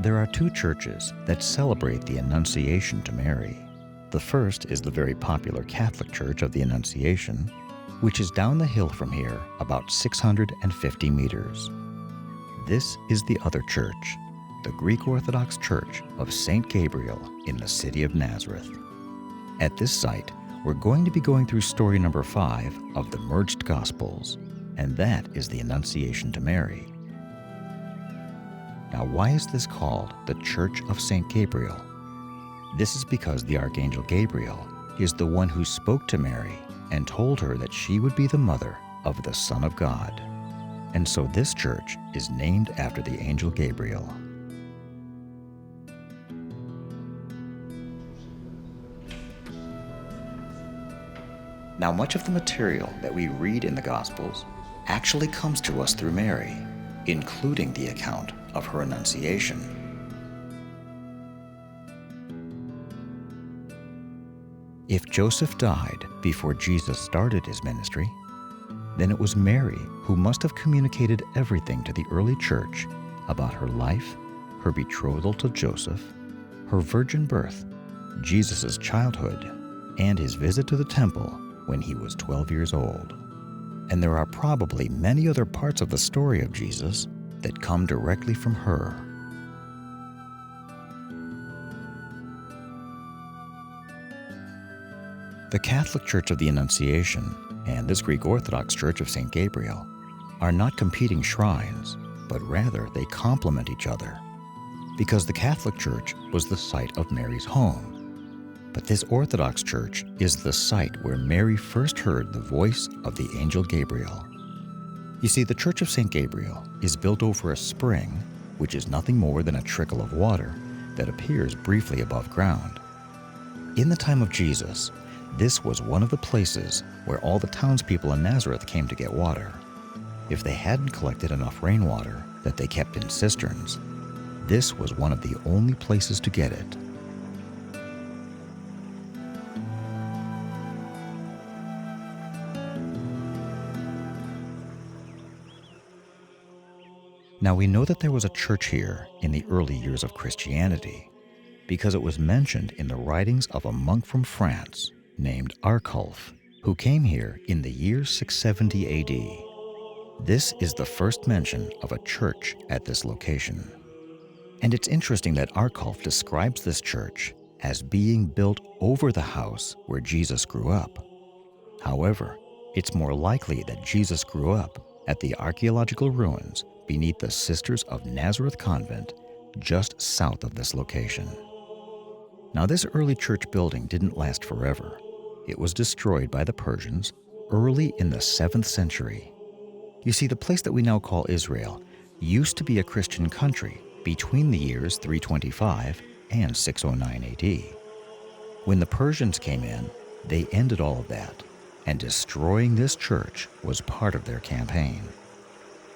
there are two churches that celebrate the Annunciation to Mary. The first is the very popular Catholic Church of the Annunciation, which is down the hill from here about 650 meters. This is the other church, the Greek Orthodox Church of St. Gabriel in the city of Nazareth. At this site, we're going to be going through story number 5 of the Merged Gospels, and that is the Annunciation to Mary. Now, why is this called the Church of St. Gabriel? This is because the Archangel Gabriel is the one who spoke to Mary and told her that she would be the mother of the Son of God. And so this church is named after the angel Gabriel. Now, much of the material that we read in the Gospels actually comes to us through Mary, including the account of her Annunciation. If Joseph died before Jesus started his ministry, then it was Mary who must have communicated everything to the early church about her life, her betrothal to Joseph, her virgin birth, Jesus' childhood, and his visit to the temple when he was 12 years old. And there are probably many other parts of the story of Jesus that come directly from her. The Catholic Church of the Annunciation and this Greek Orthodox Church of St. Gabriel are not competing shrines, but rather they complement each other, because the Catholic Church was the site of Mary's home. But this Orthodox Church is the site where Mary first heard the voice of the angel Gabriel. You see, the Church of St. Gabriel is built over a spring, which is nothing more than a trickle of water that appears briefly above ground. In the time of Jesus, this was one of the places where all the townspeople in Nazareth came to get water. If they hadn't collected enough rainwater that they kept in cisterns, this was one of the only places to get it. Now, we know that there was a church here in the early years of Christianity because it was mentioned in the writings of a monk from France named Arculf, who came here in the year 670 AD. This is the first mention of a church at this location. And it's interesting that Arculf describes this church as being built over the house where Jesus grew up. However, it's more likely that Jesus grew up at the archaeological ruins beneath the Sisters of Nazareth Convent, just south of this location. Now, this early church building didn't last forever. It was destroyed by the Persians early in the 7th century. You see, the place that we now call Israel used to be a Christian country between the years 325 and 609 AD. When the Persians came in, they ended all of that, and destroying this church was part of their campaign.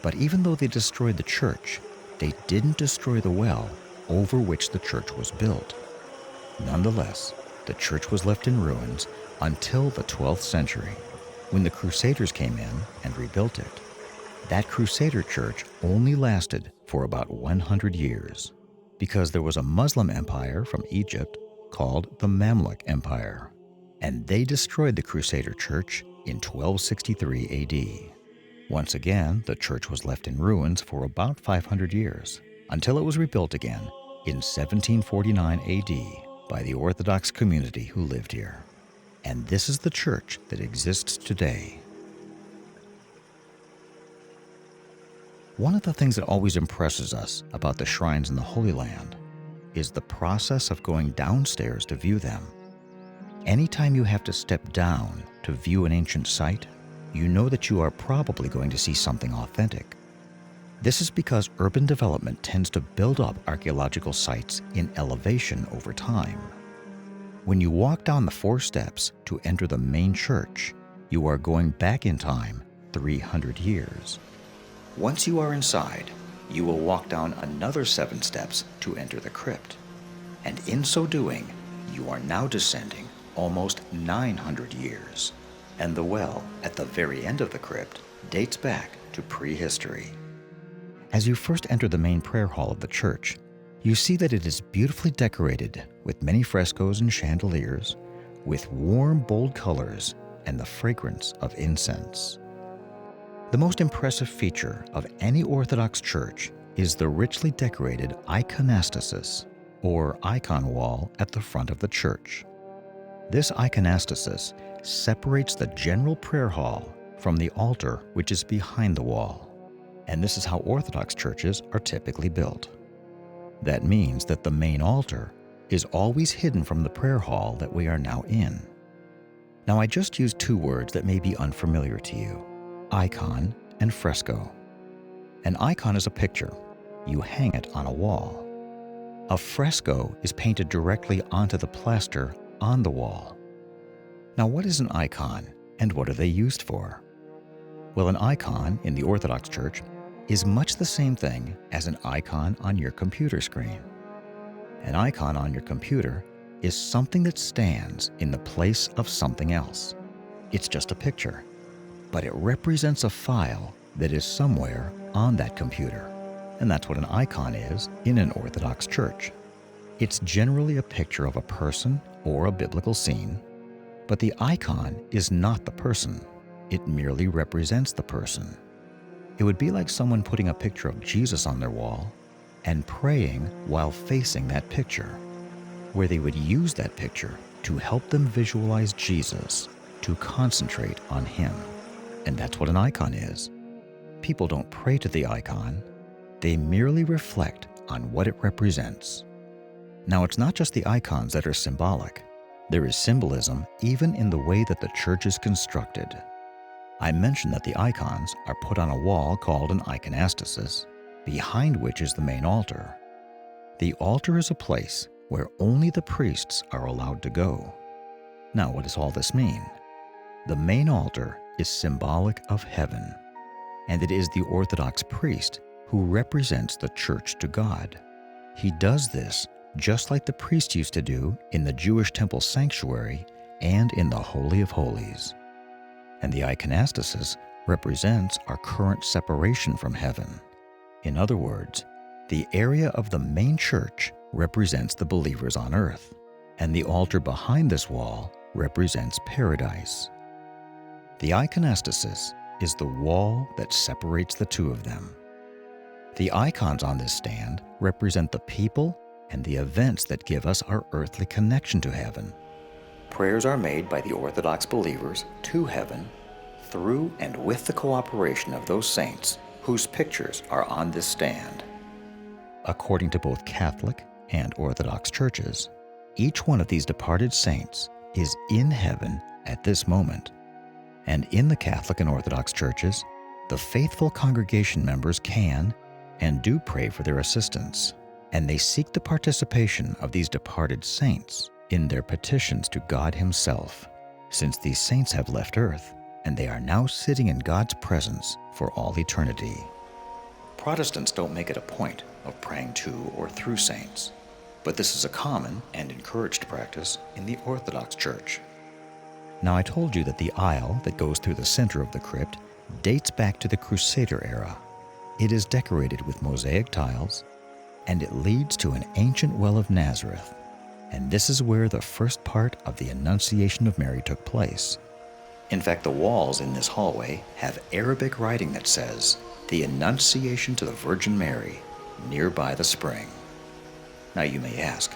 But even though they destroyed the church, they didn't destroy the well over which the church was built. Nonetheless, the church was left in ruins until the 12th century, when the Crusaders came in and rebuilt it. That Crusader church only lasted for about 100 years, because there was a Muslim empire from Egypt called the Mamluk Empire, and they destroyed the Crusader church in 1263 AD. Once again, the church was left in ruins for about 500 years, until it was rebuilt again in 1749 AD by the Orthodox community who lived here. And this is the church that exists today. One of the things that always impresses us about the shrines in the Holy Land is the process of going downstairs to view them. Anytime you have to step down to view an ancient site, you know that you are probably going to see something authentic. This is because urban development tends to build up archaeological sites in elevation over time. When you walk down the 4 steps to enter the main church, you are going back in time 300 years. Once you are inside, you will walk down another 7 steps to enter the crypt. And in so doing, you are now descending almost 900 years. And the well at the very end of the crypt dates back to prehistory. As you first enter the main prayer hall of the church, you see that it is beautifully decorated with many frescoes and chandeliers, with warm, bold colors and the fragrance of incense. The most impressive feature of any Orthodox church is the richly decorated iconostasis, or icon wall at the front of the church. This iconostasis separates the general prayer hall from the altar, which is behind the wall. And this is how Orthodox churches are typically built. That means that the main altar is always hidden from the prayer hall that we are now in. Now, I just used two words that may be unfamiliar to you: icon and fresco. An icon is a picture. You hang it on a wall. A fresco is painted directly onto the plaster on the wall. Now, what is an icon and what are they used for? Well, an icon in the Orthodox Church is much the same thing as an icon on your computer screen. An icon on your computer is something that stands in the place of something else. It's just a picture, but it represents a file that is somewhere on that computer. And that's what an icon is in an Orthodox church. It's generally a picture of a person or a biblical scene, but the icon is not the person. It merely represents the person. It would be like someone putting a picture of Jesus on their wall and praying while facing that picture, where they would use that picture to help them visualize Jesus, to concentrate on Him. And that's what an icon is. People don't pray to the icon, they merely reflect on what it represents. Now, it's not just the icons that are symbolic. There is symbolism even in the way that the church is constructed. I mentioned that the icons are put on a wall called an iconostasis, behind which is the main altar. The altar is a place where only the priests are allowed to go. Now, what does all this mean? The main altar is symbolic of heaven, and it is the Orthodox priest who represents the church to God. He does this just like the priest used to do in the Jewish temple sanctuary and in the Holy of Holies. And the iconostasis represents our current separation from heaven. In other words, the area of the main church represents the believers on earth, and the altar behind this wall represents paradise. The iconostasis is the wall that separates the two of them. The icons on this stand represent the people and the events that give us our earthly connection to heaven. Prayers are made by the Orthodox believers to heaven through and with the cooperation of those saints whose pictures are on this stand. According to both Catholic and Orthodox churches, each one of these departed saints is in heaven at this moment. And in the Catholic and Orthodox churches, the faithful congregation members can and do pray for their assistance, and they seek the participation of these departed saints in their petitions to God Himself, since these saints have left earth and they are now sitting in God's presence for all eternity. Protestants don't make it a point of praying to or through saints, but this is a common and encouraged practice in the Orthodox Church. Now, I told you that the aisle that goes through the center of the crypt dates back to the Crusader era. It is decorated with mosaic tiles, and it leads to an ancient well of Nazareth. And this is where the first part of the Annunciation of Mary took place. In fact, the walls in this hallway have Arabic writing that says, "The Annunciation to the Virgin Mary, nearby the spring." Now you may ask,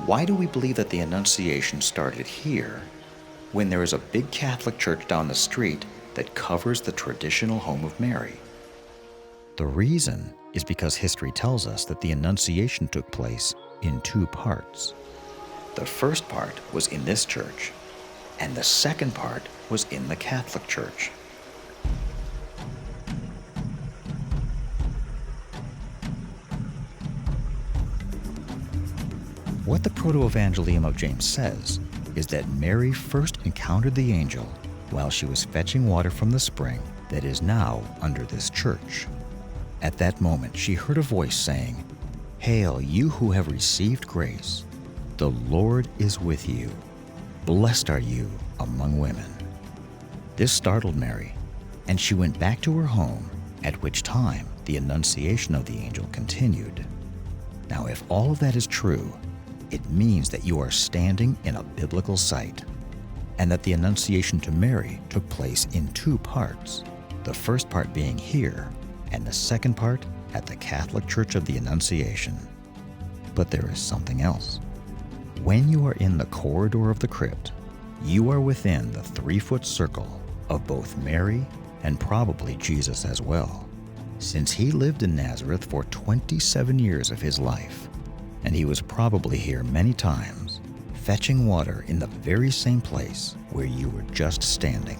why do we believe that the Annunciation started here when there is a big Catholic church down the street that covers the traditional home of Mary? The reason is because history tells us that the Annunciation took place in two parts. The first part was in this church, and the second part was in the Catholic Church. What the Proto-Evangelium of James says is that Mary first encountered the angel while she was fetching water from the spring that is now under this church. At that moment, she heard a voice saying, "Hail, you who have received grace. The Lord is with you. Blessed are you among women." This startled Mary, and she went back to her home, at which time the annunciation of the angel continued. Now, if all of that is true, it means that you are standing in a biblical site, and that the Annunciation to Mary took place in two parts, the first part being here, and the second part at the Catholic Church of the Annunciation. But there is something else. When you are in the corridor of the crypt, you are within the 3-foot circle of both Mary and probably Jesus as well, since he lived in Nazareth for 27 years of his life, and he was probably here many times, fetching water in the very same place where you were just standing.